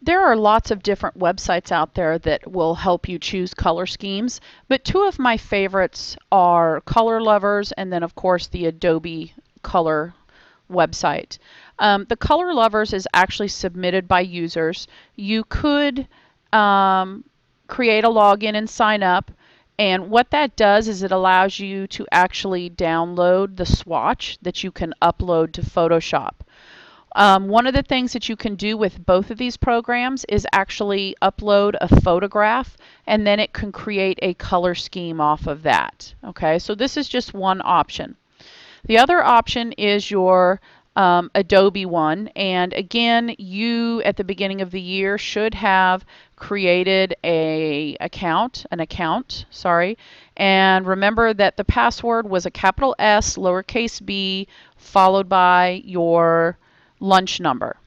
There are lots of different websites out there that will help you choose color schemes, but two of my favorites are Color Lovers and then of course the Adobe Color website. The Color Lovers is actually submitted by users. You could create a login and sign up, and what that does is it allows you to actually download the swatch that you can upload to Photoshop. One of the things that you can do with both of these programs is actually upload a photograph and then it can create a color scheme off of that. Okay, so this is just one option. The other option is your Adobe one, and again, you at the beginning of the year should have created an account, sorry, and remember that the password was a capital S, lowercase b, followed by your lunch number.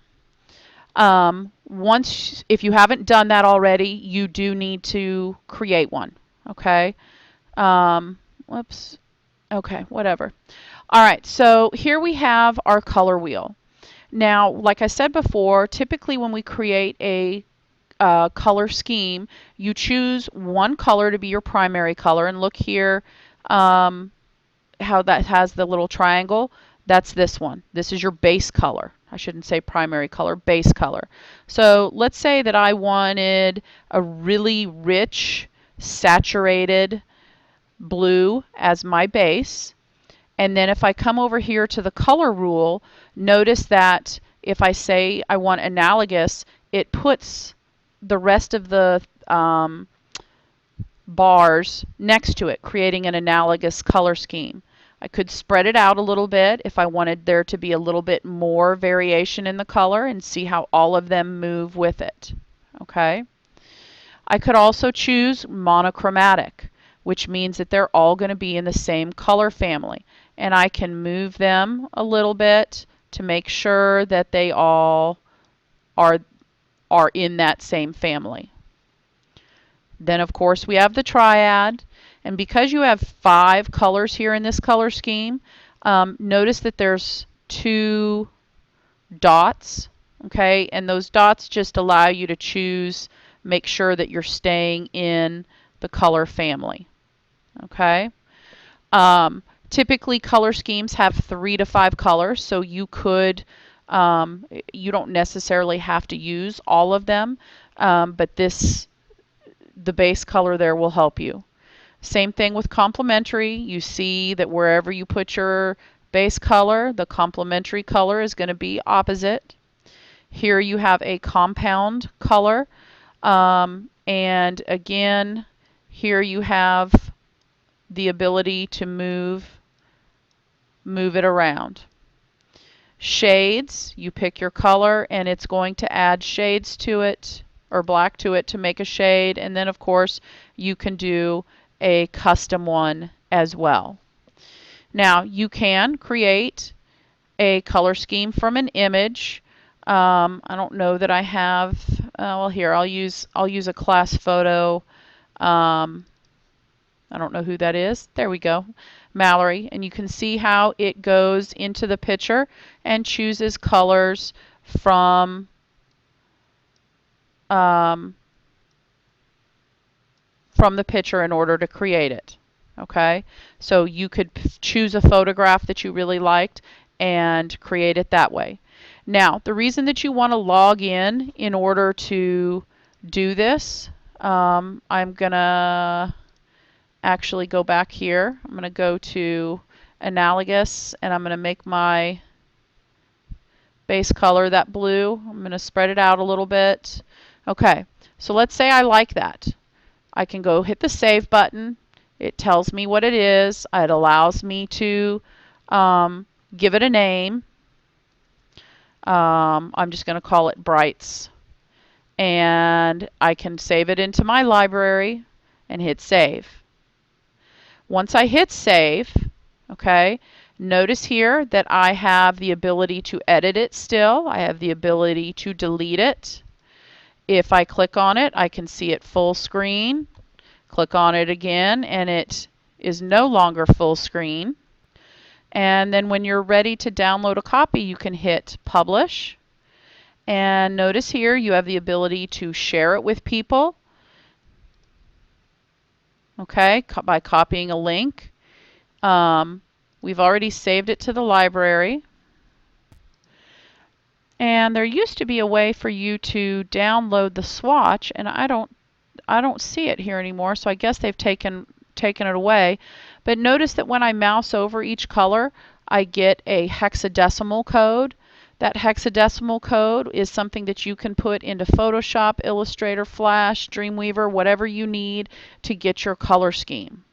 If you haven't done that already, you do need to create one. Okay. Whoops. Okay, whatever. All right, so here we have our color wheel. Now, like I said before, typically when we create a color scheme, you choose one color to be your primary color. And look here how that has the little triangle. That's this one. This is your base color. I shouldn't say primary color, base color. So let's say that I wanted a really rich, saturated blue as my base. And then if I come over here to the color rule, notice that if I say I want analogous, it puts the rest of the bars next to it, creating an analogous color scheme. I could spread it out a little bit if I wanted there to be a little bit more variation in the color and see how all of them move with it. Okay. I could also choose monochromatic, which means that they're all going to be in the same color family. And I can move them a little bit to make sure that they all are in that same family. Then of course we have the triad, and because you have 5 colors here in this color scheme, notice that there's 2 dots, okay, and those dots just allow you to choose, make sure that you're staying in the color family. Okay. Typically color schemes have 3 to 5 colors, so you could you don't necessarily have to use all of them, but the base color there will help you. Same thing with complementary. You see that wherever you put your base color, the complementary color is going to be opposite. Here you have a compound color, and again, here you have the ability to move it around. Shades, you pick your color and it's going to add shades to it, or black to it to make a shade, and then of course you can do a custom one as well. Now you can create a color scheme from an image. I don't know that I have, well here I'll use a class photo. I don't know who that is. There we go. Mallory. And you can see how it goes into the picture and chooses colors from the picture in order to create it. Okay, so you could choose a photograph that you really liked and create it that way. Now, the reason that you want to log in order to do this, I'm going to actually go back here. I'm going to go to analogous and I'm going to make my base color that blue. I'm going to spread it out a little bit. Okay, so let's say I like that. I can go hit the save button. It tells me what it is. It allows me to give it a name. I'm just going to call it Brights. And I can save it into my library and hit save. Once I hit save, okay, notice here that I have the ability to edit it still. I have the ability to delete it. If I click on it, I can see it full screen. Click on it again and it is no longer full screen. And then when you're ready to download a copy, you can hit publish. And notice here you have the ability to share it with people, okay, by copying a link. We've already saved it to the library. And there used to be a way for you to download the swatch, and I don't see it here anymore, so I guess they've taken it away. But notice that when I mouse over each color, I get a hexadecimal code. That hexadecimal code is something that you can put into Photoshop, Illustrator, Flash, Dreamweaver, whatever you need to get your color scheme.